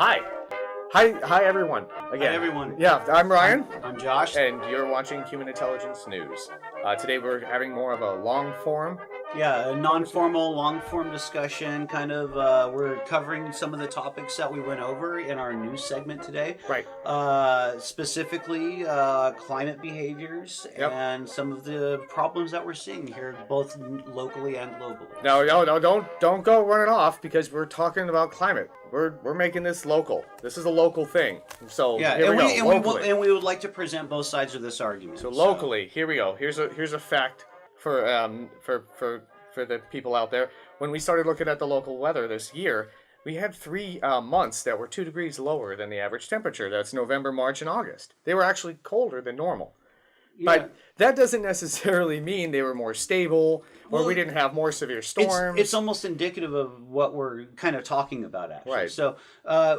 Hi. Hi, everyone. Again. Hi, everyone. Yeah, I'm Ryan. I'm Josh. And you're watching Human Intelligence News. Today we're having more of a long form. Yeah, a non-formal, long-form discussion. We're covering some of the topics that we went over in our news segment today. Right. Specifically, climate behaviors and some of the problems that we're seeing here, both locally and globally. No, don't go running off because we're talking about climate. We're making this local. This is a local thing. So yeah, here and we would like to present both sides of this argument. So locally, here we go. Here's a fact for the people out there. When we started looking at the local weather this year, we had 3 months that were 2 degrees lower than the average temperature. That's November, March, and August. They were actually colder than normal. Yeah. But that doesn't necessarily mean they were more stable or we didn't have more severe storms. It's almost indicative of what we're kind of talking about, actually. Right. So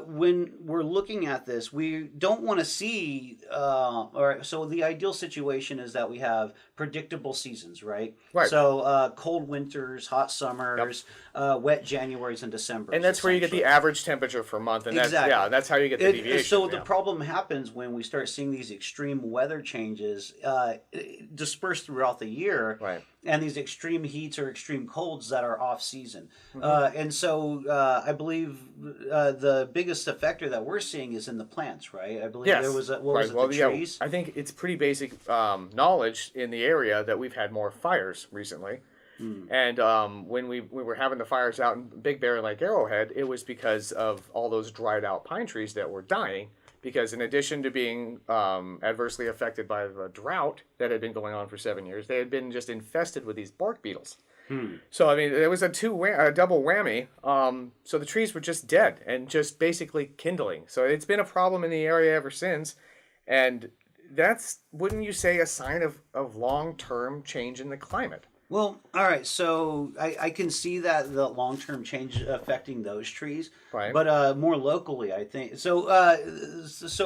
when we're looking at this, we don't want to see, so the ideal situation is that we have predictable seasons, right? Right. So cold winters, hot summers, wet Januaries and Decembers. And that's where you get the average temperature per month. And exactly. That's how you get the deviation. So the problem happens when we start seeing these extreme weather changes dispersed throughout the year. Right. And these extreme heats or extreme colds that are off season. And so I believe the biggest effector that we're seing is in the plants, right? I believe there was the trees? I think it's pretty basic knowledge in the area that we've had more fires recently. And when we were having the fires out in Big Bear Lake Arrowhead, it was because of all those dried out pine trees that were dying. Because in addition to being adversely affected by the drought that had been going on for 7 years, they had been just infested with these bark beetles. So, I mean, it was a double whammy. So the trees were just dead and just basically kindling. So it's been a problem in the area ever since. And that's, wouldn't you say, a sign of long-term change in the climate? Well, all right, so I can see that the long-term change affecting those trees, right. But more locally, I think. So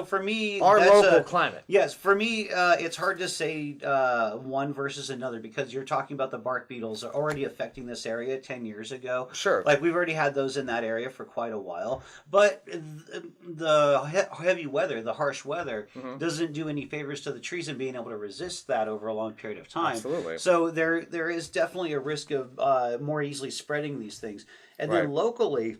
for me... Our local climate. Yes, for me, it's hard to say one versus another because you're talking about the bark beetles are already affecting this area 10 years ago. Sure. Like, we've already had those in that area for quite a while. But the heavy weather, the harsh weather, doesn't do any favors to the trees in being able to resist that over a long period of time. Absolutely. So there is definitely a risk of more easily spreading these things. And then locally,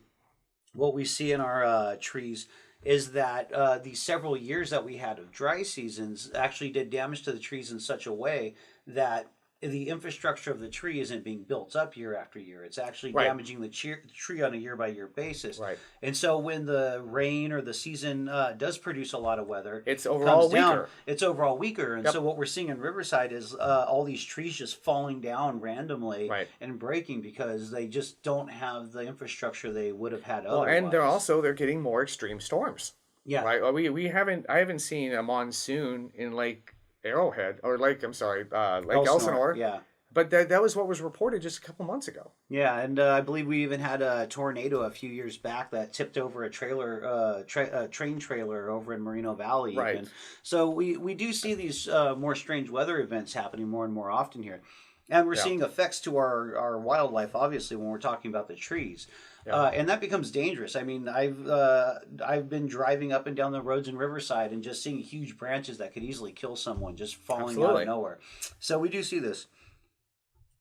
what we see in our trees is that these several years that we had of dry seasons actually did damage to the trees in such a way that the infrastructure of the tree isn't being built up year after year. It's actually damaging the tree on a year-by-year basis. Right. And so when the rain or the season does produce a lot of weather, it's overall weaker. It's overall weaker. And so what we're seeing in Riverside is all these trees just falling down randomly and breaking because they just don't have the infrastructure they would have had otherwise. And they're getting more extreme storms. Yeah. Right. I haven't seen a monsoon in Lake Arrowhead or Lake Elsinore. Yeah. But that was what was reported just a couple months ago. Yeah, and I believe we even had a tornado a few years back that tipped over a train trailer over in Moreno Valley. Right. Even. So we do see these more strange weather events happening more and more often here. And we're seeing effects to our wildlife, obviously, when we're talking about the trees. Yeah. And that becomes dangerous. I mean, I've been driving up and down the roads in Riverside and just seeing huge branches that could easily kill someone just falling out of nowhere. So we do see this.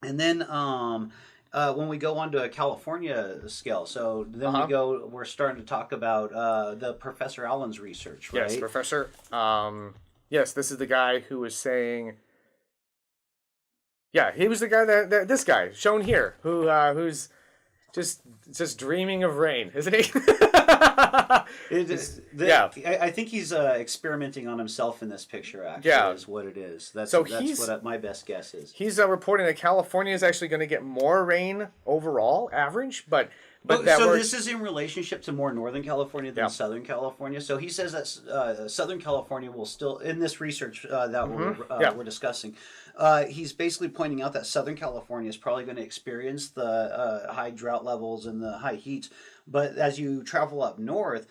And then when we go on to a California scale, so then we're starting to talk about the Professor Allen's research, right? Yes, Professor. Yes, this is the guy who was saying... Yeah, he was the guy that this guy shown here, who's just dreaming of rain, isn't he? I think he's experimenting on himself in this picture. Actually, is what it is. That's what my best guess is. He's reporting that California is actually going to get more rain overall, average, but this is in relationship to more Northern California than Southern California. So he says that Southern California will still, in this research that we're discussing, he's basically pointing out that Southern California is probably going to experience the high drought levels and the high heat. But as you travel up north,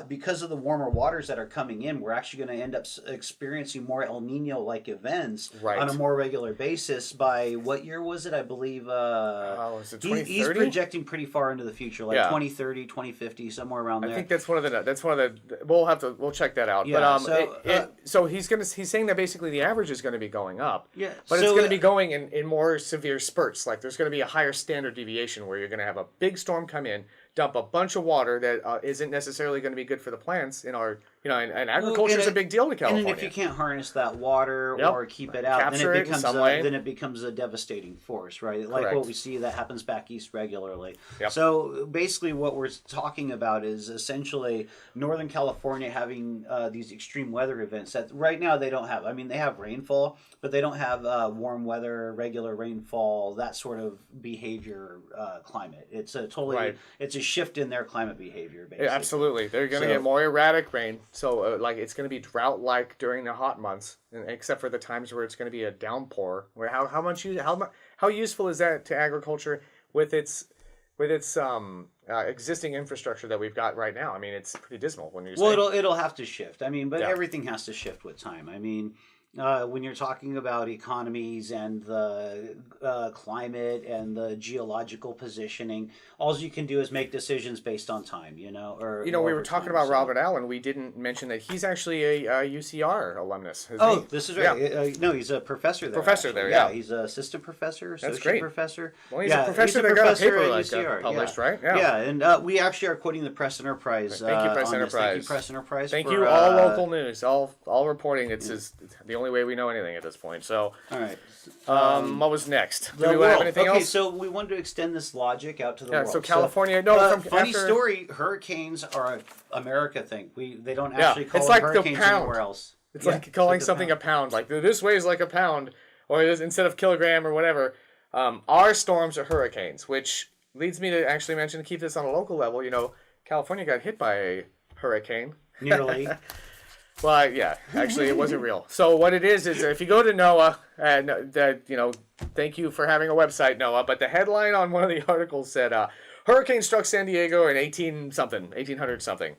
because of the warmer waters that are coming in, we're actually going to end up experiencing more El Nino-like events on a more regular basis. By what year was it? I believe is it 2030? He's projecting pretty far into the future, like 2030, 2050, somewhere around there. I think that's one of the. We'll check that out. Yeah, but so he's saying that basically the average is going to be going up. Yeah, but it's going to be going in more severe spurts. Like there's going to be a higher standard deviation where you're going to have a big storm come in, dump a bunch of water that isn't necessarily going to be good for the plants in our, and agriculture is a big deal to California. And if you can't harness that water or keep it out, then it becomes a devastating force, right? Like what we see that happens back east regularly. Yep. So basically what we're talking about is essentially Northern California having these extreme weather events that right now they don't have. I mean, they have rainfall, but they don't have warm weather, regular rainfall, that sort of behavior climate. It's a totally, it's a shift in their climate behavior, basically. Yeah, absolutely. They're going to get more erratic rain. So, it's going to be drought-like during the hot months, except for the times where it's going to be a downpour. Where how useful is that to agriculture with its existing infrastructure that we've got right now? I mean, it's pretty dismal when you say. Well, it'll have to shift. I mean, but everything has to shift with time. I mean. When you're talking about economies and the climate and the geological positioning, all you can do is make decisions based on time, we were talking about Robert Allen. We didn't mention that he's actually a UCR alumnus. This is right. Yeah. No, he's a professor there. Yeah, he's an assistant professor, associate professor. Well, he's a professor that got a paper published, right? Yeah, and we actually are quoting the Press Enterprise. Thank you, Press Enterprise. Thank you, Press Enterprise. Thank you, all local news, all reporting. It's the only way we know anything at this point. So, all right. What was next? Do we have anything else? So we wanted to extend this logic out to the world. So California, funny story. Hurricanes are an America thing. They don't actually call them hurricanes anywhere else. It's like calling something a pound. Like this weighs like a pound, or instead of kilogram or whatever. Our storms are hurricanes, which leads me to actually mention to keep this on a local level. California got hit by a hurricane. Nearly. Well, yeah, actually, it wasn't real. So what it is if you go to NOAA, thank you for having a website, NOAA, but the headline on one of the articles said, hurricane struck San Diego in 1800 something.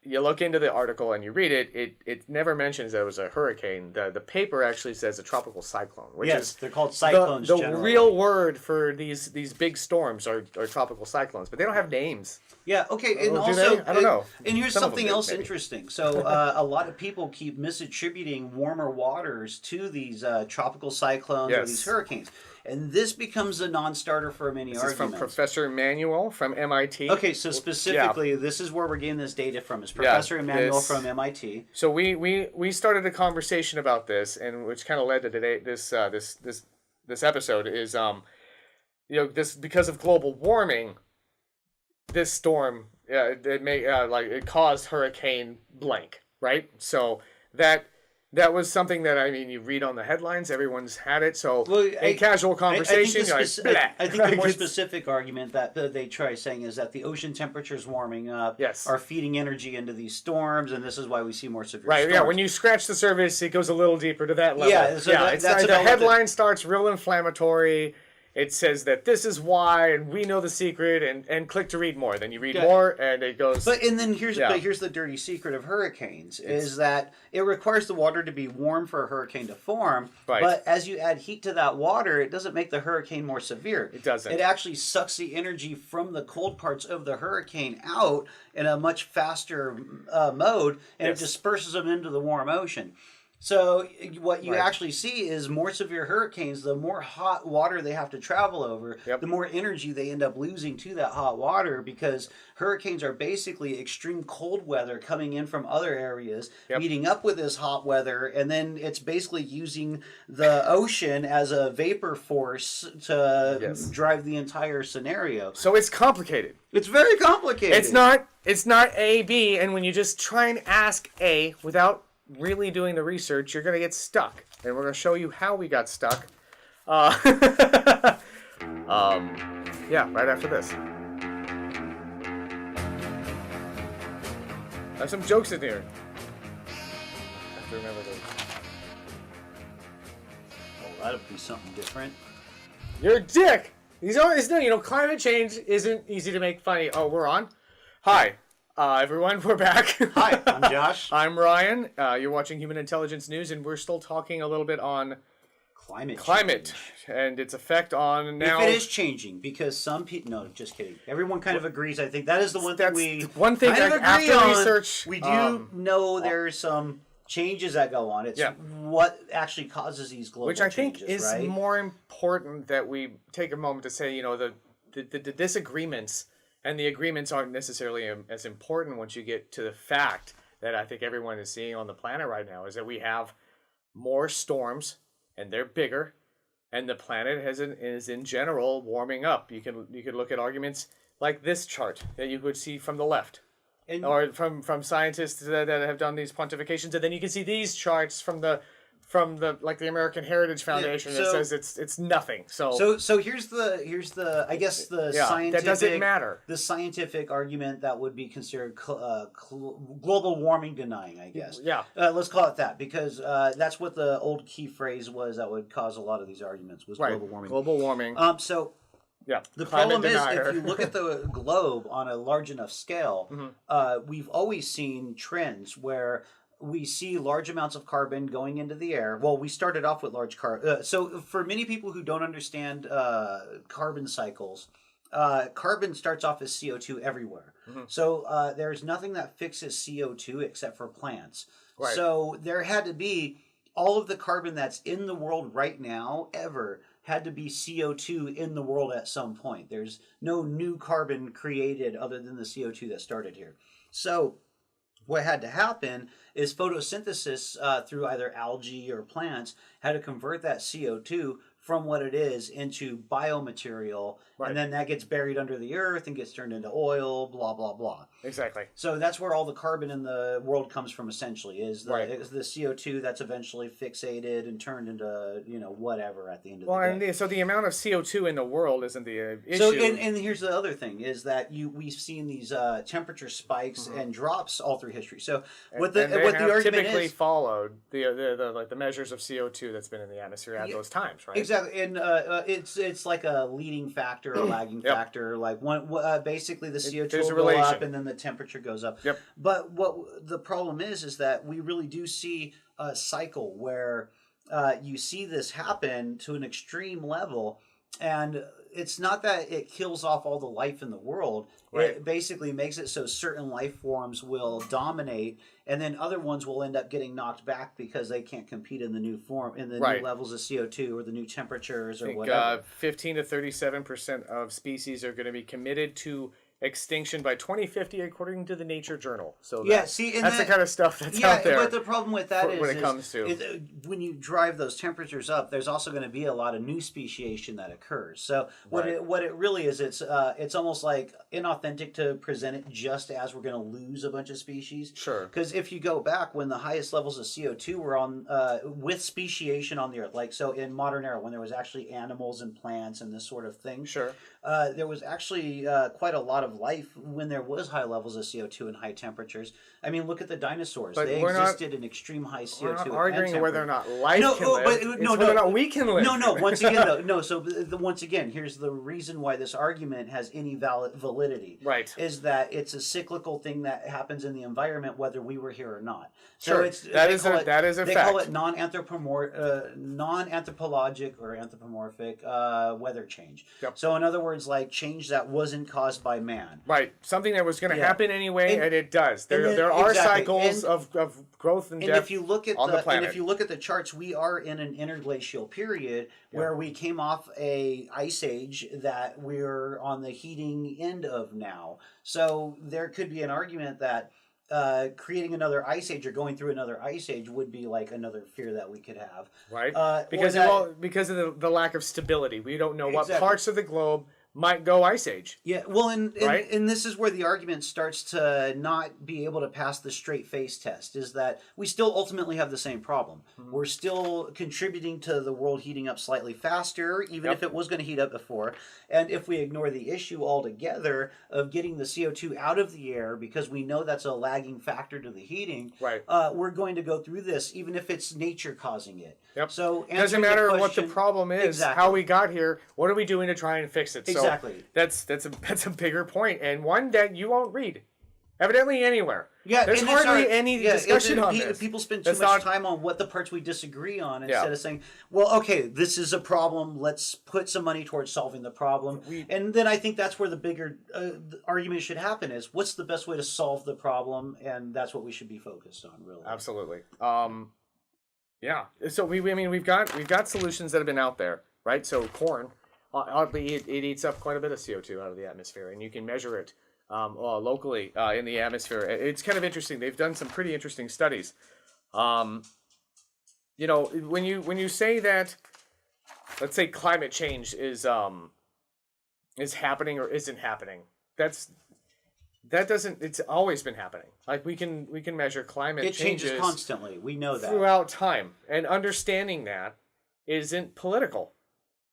You look into the article and you read it, it never mentions that it was a hurricane. The paper actually says a tropical cyclone, which is they're called cyclones. The real word for these big storms are tropical cyclones, but they don't have names. Yeah, okay, and also, I don't know. And here's something else interesting. So a lot of people keep misattributing warmer waters to these tropical cyclones or these hurricanes. And this becomes a non-starter for many arguments. This is from Professor Emanuel from MIT. Okay, so specifically, this is where we're getting this data from. Is Professor Emanuel from MIT. So we started a conversation about this, and which kind of led to today this episode is this because of global warming. This storm it caused Hurricane blank, right? So that was something that you read on the headlines. Everyone's had it. So in casual conversation, I think the more specific argument that they try saying is that the ocean temperatures warming up are feeding energy into these storms, and this is why we see more severe storms. Yeah. When you scratch the surface, it goes a little deeper to that level. Yeah, so that's the headline starts real inflammatory. It says that this is why, and we know the secret, and click to read more. Then you read more, and it goes. But here's the dirty secret of hurricanes is that it requires the water to be warm for a hurricane to form. Right. But as you add heat to that water, it doesn't make the hurricane more severe. It doesn't. It actually sucks the energy from the cold parts of the hurricane out in a much faster mode, and it disperses them into the warm ocean. So what you actually see is more severe hurricanes, the more hot water they have to travel over, the more energy they end up losing to that hot water, because hurricanes are basically extreme cold weather coming in from other areas, meeting up with this hot weather, and then it's basically using the ocean as a vapor force to drive the entire scenario. So it's complicated. It's very complicated. It's not A, B, and when you just try and ask A without really doing the research, you're going to get stuck. And we're going to show you how we got stuck. Right after this. I have some jokes in here. I have to remember those. Oh, that'll be something different. You're a dick! Climate change isn't easy to make funny. Oh, we're on? Hi. Everyone, we're back. Hi, I'm Josh. I'm Ryan. You're watching Human Intelligence News, and we're still talking a little bit on climate and its effect on now. If it is changing, because some people... No, just kidding. Everyone kind of agrees. I think that is the one thing we one thing kind of agree after on. research. We do know there's some changes that go on. It's what actually causes these global changes, which I think is right? more important that we take a moment to say, the disagreements and the agreements aren't necessarily as important once you get to the fact that I think everyone is seeing on the planet right now is that we have more storms and they're bigger, and the planet is in general warming up. You could look at arguments like this chart that you could see from the left, or from scientists that have done these pontifications, and then you can see these charts from the like the American Heritage Foundation that says it's nothing. So here's the I guess the scientific that doesn't matter. The scientific argument that would be considered global warming denying, I guess. Yeah. Let's call it that, because that's what the old key phrase was that would cause a lot of these arguments was global warming. Global warming. The problem is, if you look at the globe on a large enough scale, we've always seen trends where we see large amounts of carbon going into the air. Well, we started off with large carbon. So for many people who don't understand carbon cycles, carbon starts off as CO2 everywhere. So there's nothing that fixes CO2 except for plants. Right. So there had to be all of the carbon that's in the world right now ever had to be CO2 in the world at some point. There's no new carbon created other than the CO2 that started here. So what had to happen is photosynthesis through either algae or plants had to convert that CO2 from what it is into biomaterial, and then that gets buried under the earth and gets turned into oil, blah, blah, blah. Exactly. So that's where all the carbon in the world comes from, essentially, is the CO2 that's eventually fixated and turned into, whatever at the end of the day. And so the amount of CO2 in the world isn't the issue. So, and here's the other thing, is that we've seen these temperature spikes and drops all through history. So what the argument typically is, folled the measures of CO2 that's been in the atmosphere at those times, right? Exactly. And it's like a leading factor, a lagging factor. Like basically the CO2 will go up and then the temperature goes up. Yep. But what the problem is that we really do see a cycle where you see this happen to an extreme level, and it's not that it kills off all the life in the world. Right. It basically makes it so certain life forms will dominate, and then other ones will end up getting knocked back because they can't compete in the new form, in the new levels of CO2 or the new temperatures or whatever. 15 to 37% of species are going to be committed to extinction by 2050, according to the Nature Journal. So that's the kind of stuff that's out there. But the problem with that is, when it comes to when you drive those temperatures up, there's also going to be a lot of new speciation that occurs. So what it really is, it's almost like inauthentic to present it just as we're going to lose a bunch of species. Sure. Because if you go back when the highest levels of CO2 were on with speciation on the Earth, like so in modern era when there was actually animals and plants and this sort of thing. Sure. There was actually quite a lot of life when there was high levels of CO2 and high temperatures. I mean, look at the dinosaurs. They existed in extreme high CO2. We're not arguing whether or not life can live. Whether or not we can live. No. Once again, though, no. So once again, here's the reason why this argument has any validity. Right. Is that it's a cyclical thing that happens in the environment whether we were here or not. So sure. That is a fact. They call it non-anthropologic or anthropomorphic weather change. Yep. So in other words, like change that wasn't caused by man. Right. Something that was going to happen anyway, and it does. There are cycles of growth and death if you look at on the planet. And if you look at the charts, we are in an interglacial period where we came off a ice age that we're on the heating end of now. So there could be an argument that creating another ice age or going through another ice age would be like another fear that we could have. Right. Because of the lack of stability. We don't know what parts of the globe might go ice age. Yeah, well, and this is where the argument starts to not be able to pass the straight face test, is that we still ultimately have the same problem. Mm-hmm. We're still contributing to the world heating up slightly faster, even if it was going to heat up before. And if we ignore the issue altogether of getting the CO2 out of the air, because we know that's a lagging factor to the heating, we're going to go through this, even if it's nature causing it. Yep. So it doesn't matter what the problem is, how we got here, what are we doing to try and fix it? Exactly. So that's a bigger point, and one that you won't read Evidently anywhere. Yeah, there's and hardly any discussion on this. People spend too much time on what the parts we disagree on instead of saying, well, okay, this is a problem. Let's put some money towards solving the problem. And then I think that's where the bigger argument should happen is, what's the best way to solve the problem? And that's what we should be focused on, really. Absolutely. Yeah. So we've got solutions that have been out there, right? So corn, oddly, it eats up quite a bit of CO2 out of the atmosphere, and you can measure it locally in the atmosphere. It's kind of interesting. They've done some pretty interesting studies. When you say that, let's say climate change is happening or isn't happening, it's always been happening. Like we can measure climate changes. It changes constantly. We know that. Throughout time. And understanding that isn't political.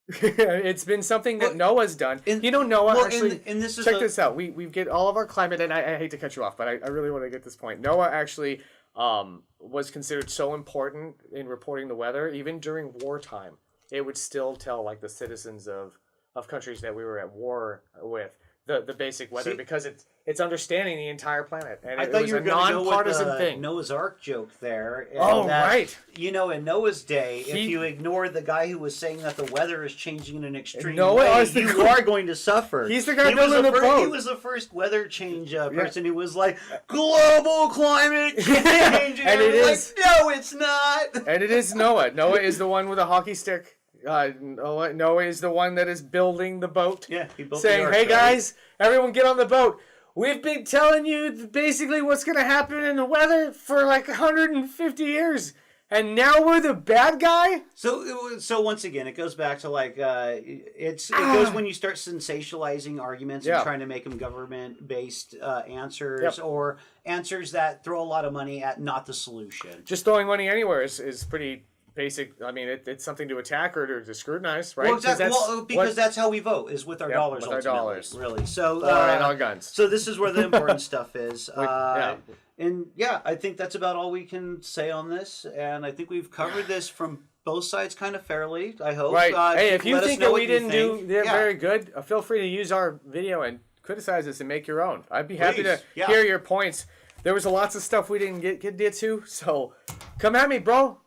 It's been something that Noah's done. Noah actually. Check this out. We get all of our climate, and I hate to cut you off, but I really want to get this point. Noah actually was considered so important in reporting the weather, even during wartime. It would still tell like the citizens of countries that we were at war with the basic weather, because it's understanding the entire planet, and it was a nonpartisan thing. Noah's Ark joke there. Right. In Noah's day, if you ignored the guy who was saying that the weather is changing in an extreme way, you are going to suffer. He's the guy building the boat. He was the first weather change person who was like, global climate change, and it is no, it's not. And it is Noah. Noah is the one with a hockey stick. Noah is the one that is building the boat. Yeah, he built saying, the ark, "Hey guys, everyone get on the boat. We've been telling you basically what's going to happen in the weather for like 150 years, and now we're the bad guy." So once again, it goes back to like it goes when you start sensationalizing arguments and trying to make them government-based answers or answers that throw a lot of money at not the solution. Just throwing money anywhere is pretty basic. I mean, it's something to attack or to scrutinize, right? Well, exactly. Because that's how we vote, is with our dollars. With our dollars, really. So and our guns. So this is where the important stuff is. And I think that's about all we can say on this. And I think we've covered this from both sides kind of fairly, I hope. Right. Hey, if you think that we didn't do very good, feel free to use our video and criticize us and make your own. I'd be happy to hear your points. There was lots of stuff we didn't get to, so come at me, bro.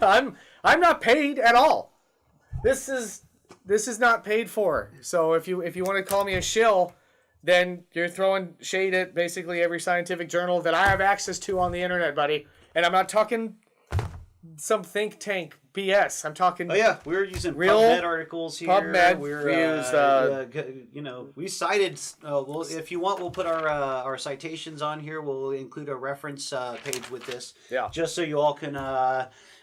I'm not paid at all. This is not paid for. So if you want to call me a shill, then you're throwing shade at basically every scientific journal that I have access to on the internet, buddy. And I'm not talking some think tank BS. I'm talking. We're using real PubMed articles here. PubMed. We cited. Well, if you want, we'll put our citations on here. We'll include a reference page with this. Yeah. Just so you all can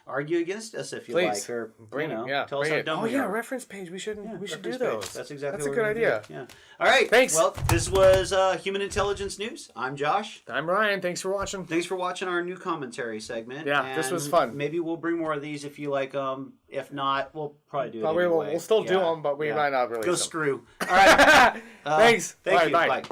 argue against us if you like, or tell us how dumb we are. Reference page. We should do those. Page. That's exactly. That's a good idea. Yeah. All right. Thanks. Well, this was Human Intelligence News. I'm Josh. I'm Ryan. Thanks for watching. Thanks for watching our new commentary segment. Yeah, this was fun. Maybe we'll bring more of these if you like them. If not, we'll probably do it anyway. We'll still do them, but we might not really. Go screw. All right. Thanks. Thank you. Bye. Bye.